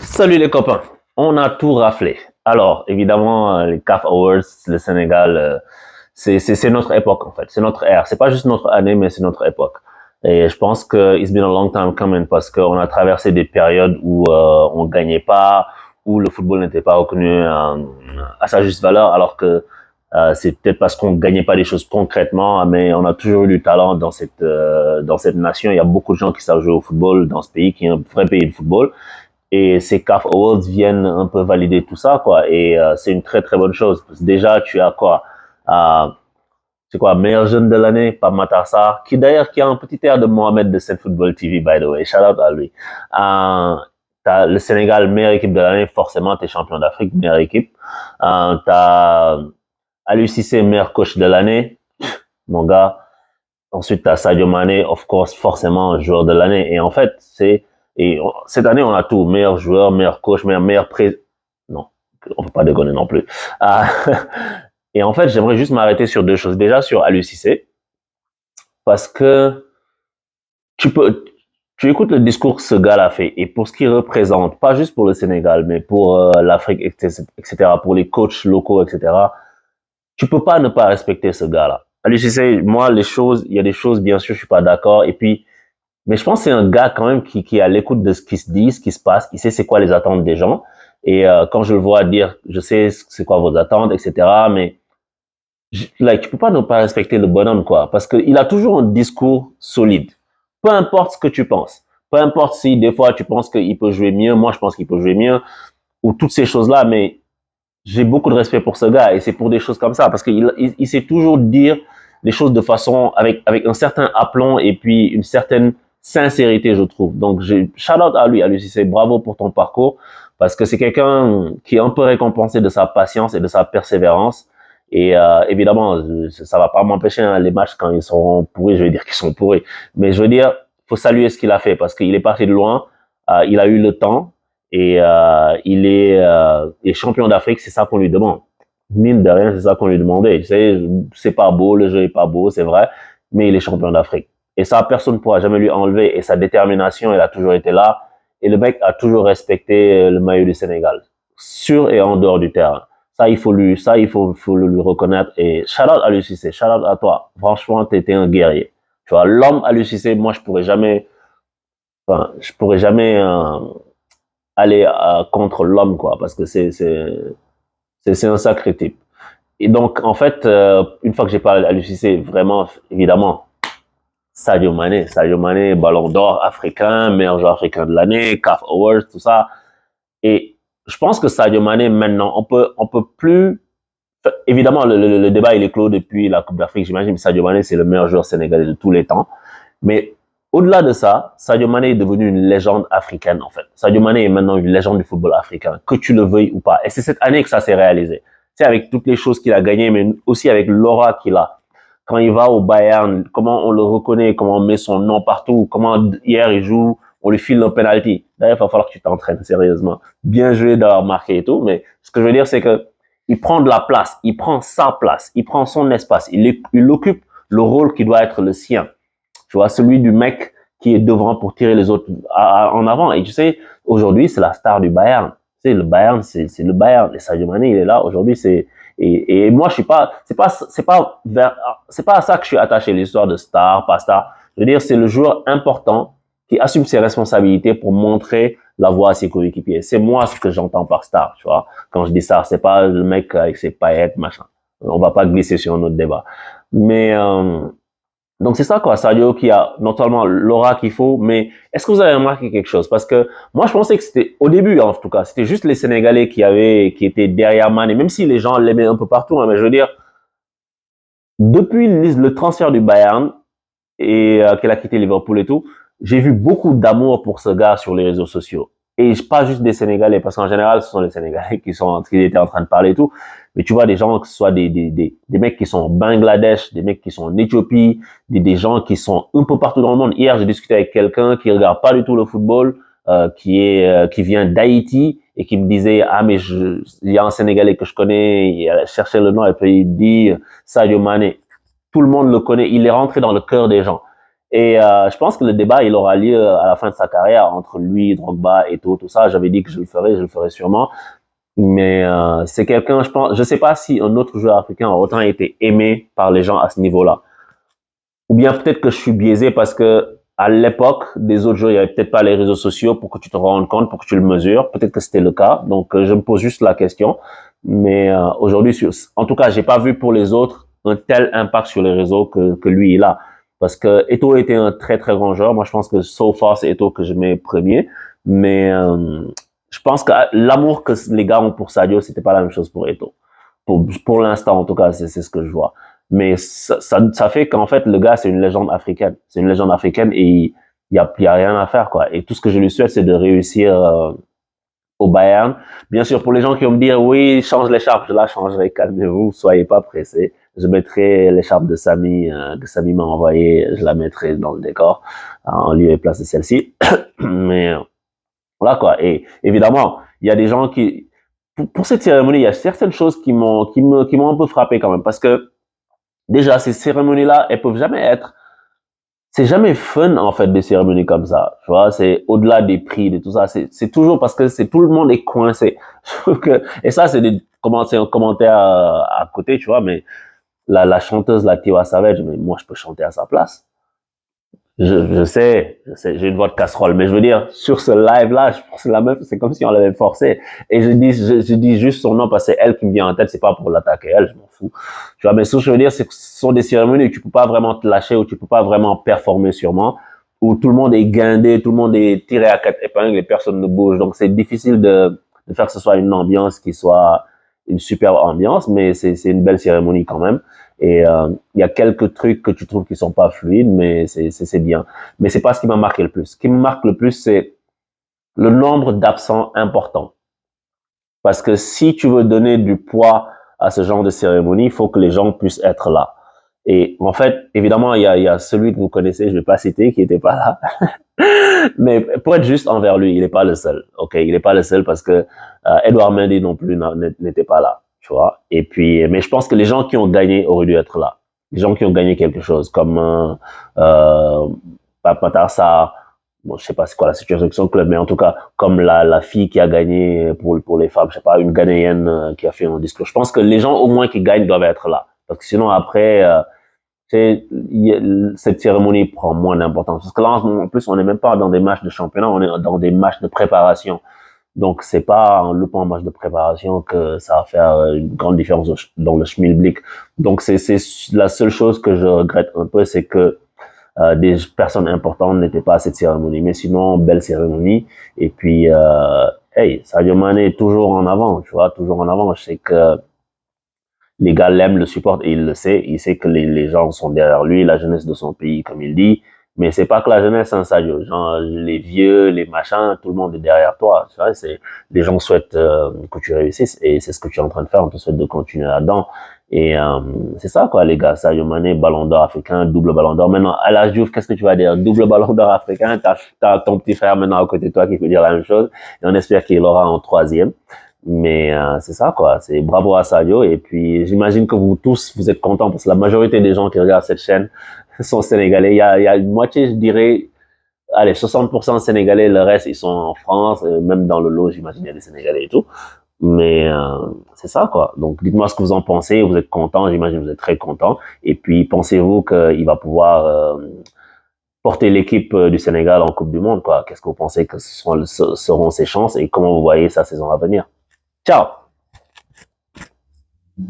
Salut les copains, on a tout raflé. Alors, évidemment, les CAF Awards, le Sénégal, c'est notre époque en fait, c'est notre ère. C'est pas juste notre année, mais c'est notre époque. Et je pense que it's been a long time coming parce qu'on a traversé des périodes où on gagnait pas, où le football n'était pas reconnu à sa juste valeur, alors que c'est peut-être parce qu'on gagnait pas des choses concrètement, mais on a toujours eu du talent dans cette nation. Il y a beaucoup de gens qui savent jouer au football dans ce pays, qui est un vrai pays de football. Et ces CAF Awards viennent un peu valider tout ça, quoi. Et c'est une très très bonne chose. Parce que déjà, tu as quoi euh, c'est quoi, meilleur jeune de l'année, Pape Matar Sarr, qui d'ailleurs qui a un petit air de Mohamed de cette Football TV, by the way. Shout out à lui. T'as le Sénégal, meilleure équipe de l'année, forcément, t'es champion d'Afrique, meilleure équipe. T'as Aliou Cissé, meilleur coach de l'année, mon gars. Ensuite, tu as Sadio Mané, of course, forcément, joueur de l'année. Et en fait, cette année, on a tout. Meilleur joueur, meilleur coach, meilleur non, on peut pas déconner non plus. Ah, et en fait, j'aimerais juste m'arrêter sur deux choses. Déjà, sur Aliou Cissé, parce que tu peux, tu écoutes le discours que ce gars-là fait, et pour ce qu'il représente, pas juste pour le Sénégal, mais pour l'Afrique, etc., pour les coachs locaux, etc., tu peux pas ne pas respecter ce gars-là. Aliou Cissé, moi, il y a des choses, bien sûr, je suis pas d'accord, et puis, mais je pense que c'est un gars quand même qui est à l'écoute de ce qui se dit, ce qui se passe, il sait c'est quoi les attentes des gens. Et quand je le vois dire, je sais c'est quoi vos attentes, etc. Mais tu peux pas ne pas respecter le bonhomme, quoi, parce qu'il a toujours un discours solide. Peu importe ce que tu penses, peu importe si des fois tu penses qu'il peut jouer mieux, moi je pense qu'il peut jouer mieux, ou toutes ces choses-là, mais j'ai beaucoup de respect pour ce gars et c'est pour des choses comme ça, parce qu'il sait toujours dire les choses de façon avec un certain aplomb et puis une certaine sincérité, je trouve. Donc, shout out à lui c'est bravo pour ton parcours, parce que c'est quelqu'un qui est un peu récompensé de sa patience et de sa persévérance. Et évidemment, ça va pas m'empêcher, hein, les matchs quand ils seront pourris, je vais dire qu'ils sont pourris. Mais je veux dire, faut saluer ce qu'il a fait parce qu'il est parti de loin, il a eu le temps et il est champion d'Afrique, c'est ça qu'on lui demande. Mine de rien, c'est ça qu'on lui demandait. Tu sais, c'est pas beau, le jeu est pas beau, c'est vrai, mais il est champion d'Afrique. Et ça, personne ne pourra jamais lui enlever. Et sa détermination, elle a toujours été là. Et le mec a toujours respecté le maillot du Sénégal, sur et en dehors du terrain. Ça, faut le lui reconnaître. Et shout out à lui Cissé, shout out à toi. Franchement, t'étais un guerrier. Tu vois, l'homme à lui Cissé, moi, je pourrais jamais aller contre l'homme, quoi, parce que c'est un sacré type. Et donc, en fait, une fois que j'ai parlé à l'UCC, vraiment, évidemment, Sadio Mané, Ballon d'Or africain, meilleur joueur africain de l'année, CAF Awards, tout ça. Et je pense que Sadio Mané, maintenant, on peut plus. Évidemment, le débat il est clos depuis la Coupe d'Afrique. J'imagine que Sadio Mané c'est le meilleur joueur sénégalais de tous les temps. Mais au-delà de ça, Sadio Mané est devenu une légende africaine en fait. Sadio Mané est maintenant une légende du football africain, que tu le veuilles ou pas. Et c'est cette année que ça s'est réalisé. C'est avec toutes les choses qu'il a gagnées, mais aussi avec l'aura qu'il a. Quand il va au Bayern, comment on le reconnaît, comment on met son nom partout, comment hier il joue, on lui file un penalty. D'ailleurs, il va falloir que tu t'entraînes sérieusement. Bien joué d'avoir marqué et tout, mais ce que je veux dire, c'est que il prend de la place, il prend sa place, il prend son espace, il occupe le rôle qui doit être le sien. Tu vois, celui du mec qui est devant pour tirer les autres en avant. Et tu sais, aujourd'hui, c'est la star du Bayern. Tu sais, le Bayern, c'est le Bayern. Et Sadio Mané, il est là. Aujourd'hui, et moi, je suis pas, c'est pas à ça que je suis attaché, l'histoire de star, pas star. Je veux dire, c'est le joueur important qui assume ses responsabilités pour montrer la voie à ses coéquipiers. C'est moi ce que j'entends par star, tu vois. Quand je dis star, c'est pas le mec avec ses paillettes, machin. On va pas glisser sur un autre débat. Mais, donc c'est ça quoi, Sadio qui a non seulement l'aura qu'il faut, mais est-ce que vous avez remarqué quelque chose? Parce que moi je pensais que c'était, au début en tout cas, c'était juste les Sénégalais qui étaient derrière Mané, même si les gens l'aimaient un peu partout, hein, mais je veux dire, depuis le transfert du Bayern, et qu'elle a quitté Liverpool et tout, j'ai vu beaucoup d'amour pour ce gars sur les réseaux sociaux. Et pas juste des Sénégalais, parce qu'en général, ce sont les Sénégalais qui étaient en train de parler et tout. Mais tu vois des gens, que ce soit des mecs qui sont au Bangladesh, des mecs qui sont en Éthiopie, des gens qui sont un peu partout dans le monde. Hier, j'ai discuté avec quelqu'un qui regarde pas du tout le football, qui vient d'Haïti et qui me disait ah mais il y a un Sénégalais que je connais, il a cherché le nom et puis il dit Sadio Mané. Tout le monde le connaît, il est rentré dans le cœur des gens. Et je pense que le débat, il aura lieu à la fin de sa carrière entre lui, Drogba, Eto'o, tout ça. J'avais dit que je le ferai sûrement. Mais c'est quelqu'un, je pense, je sais pas si un autre joueur africain a autant été aimé par les gens à ce niveau-là. Ou bien peut-être que je suis biaisé parce que à l'époque des autres joueurs, il y avait peut-être pas les réseaux sociaux pour que tu te rendes compte, pour que tu le mesures. Peut-être que c'était le cas. Donc je me pose juste la question. Mais aujourd'hui, en tout cas, j'ai pas vu pour les autres un tel impact sur les réseaux que lui il a. Parce que Eto'o était un très très grand joueur. Moi, je pense que so far c'est Eto'o que je mets premier. Mais je pense que l'amour que les gars ont pour Sadio, c'était pas la même chose pour Eto'o. Pour l'instant, en tout cas, c'est ce que je vois. Mais ça fait qu'en fait, le gars, c'est une légende africaine. C'est une légende africaine et y a rien à faire, quoi. Et tout ce que je lui souhaite, c'est de réussir au Bayern. Bien sûr, pour les gens qui vont me dire, oui, change l'écharpe, je la changerai, calmez-vous, soyez pas pressés. Je mettrai l'écharpe de Samy m'a envoyé, je la mettrai dans le décor, en lieu et place de celle-ci. Mais voilà, quoi. Et évidemment, il y a des gens qui, pour cette cérémonie, il y a certaines choses qui m'ont un peu frappé quand même, parce que déjà, ces cérémonies-là, elles peuvent jamais être, c'est jamais fun, en fait, des cérémonies comme ça. Tu vois, c'est au-delà des prix, de tout ça. C'est toujours parce que c'est tout le monde est coincé. Je trouve que, et ça, c'est un commentaire à côté, tu vois, mais la chanteuse, la Tiwa Savage, mais moi, je peux chanter à sa place. Je sais, j'ai une voix de casserole, mais je veux dire, sur ce live-là, je pense que la meuf, c'est comme si on l'avait forcé. Et je dis juste son nom parce que c'est elle qui me vient en tête, c'est pas pour l'attaquer elle, je m'en fous. Tu vois, mais ce que je veux dire, c'est que ce sont des cérémonies où tu peux pas vraiment te lâcher, où tu peux pas vraiment performer sûrement, où tout le monde est guindé, tout le monde est tiré à quatre épingles et personne ne bouge. Donc c'est difficile de faire que ce soit une ambiance qui soit une super ambiance, mais c'est une belle cérémonie quand même. Et il y a quelques trucs que tu trouves qui sont pas fluides, mais c'est bien. Mais c'est pas ce qui m'a marqué le plus. Ce qui me marque le plus, c'est le nombre d'absents importants. Parce que si tu veux donner du poids à ce genre de cérémonie, il faut que les gens puissent être là. Et en fait, évidemment, il y a celui que vous connaissez, je vais pas citer, qui était pas là. Mais pour être juste envers lui, il n'est pas le seul. Ok, il n'est pas le seul parce que Edouard Mendy non plus n'était pas là, tu vois. Et puis, mais je pense que les gens qui ont gagné auraient dû être là. Les gens qui ont gagné quelque chose, comme Patar Sarr, bon, je sais pas c'est quoi la situation de son club, mais en tout cas, comme la fille qui a gagné pour les femmes, je sais pas, une Ghanéenne qui a fait un discours. Je pense que les gens au moins qui gagnent doivent être là. Parce que sinon, après, cette cérémonie prend moins d'importance. Parce que là, en plus, on n'est même pas dans des matchs de championnat, on est dans des matchs de préparation. Donc, c'est pas en loupant un match de préparation que ça va faire une grande différence dans le schmilblick. Donc, c'est la seule chose que je regrette un peu, c'est que des personnes importantes n'étaient pas à cette cérémonie. Mais sinon, belle cérémonie. Et puis, hey, Sadio Mané est toujours en avant, tu vois, toujours en avant. Je sais que les gars l'aiment, le supportent et il le sait. Il sait que les gens sont derrière lui, la jeunesse de son pays, comme il dit. Mais c'est pas que la jeunesse, hein, Sadio. Genre, les vieux, les machins, tout le monde est derrière toi. Tu vois, les gens souhaitent que tu réussisses et c'est ce que tu es en train de faire. On te souhaite de continuer là-dedans. Et c'est ça, quoi, les gars. Sadio Mané, ballon d'or africain, double ballon d'or. Maintenant, à la Diouf, qu'est-ce que tu vas dire? Double ballon d'or africain. T'as ton petit frère maintenant à côté de toi qui peut dire la même chose. Et on espère qu'il aura en troisième. Mais c'est ça, quoi. C'est bravo à Sadio. Et puis, j'imagine que vous tous, vous êtes contents parce que la majorité des gens qui regardent cette chaîne sont sénégalais. Il y a une moitié, je dirais, allez, 60% sénégalais. Le reste, ils sont en France. Même dans le lot, j'imagine, il y a des sénégalais et tout. Mais c'est ça, quoi. Donc, dites-moi ce que vous en pensez. Vous êtes contents, j'imagine que vous êtes très contents. Et puis, pensez-vous qu'il va pouvoir porter l'équipe du Sénégal en Coupe du Monde, quoi? Qu'est-ce que vous pensez que seront ses chances et comment vous voyez sa saison à venir? Ciao!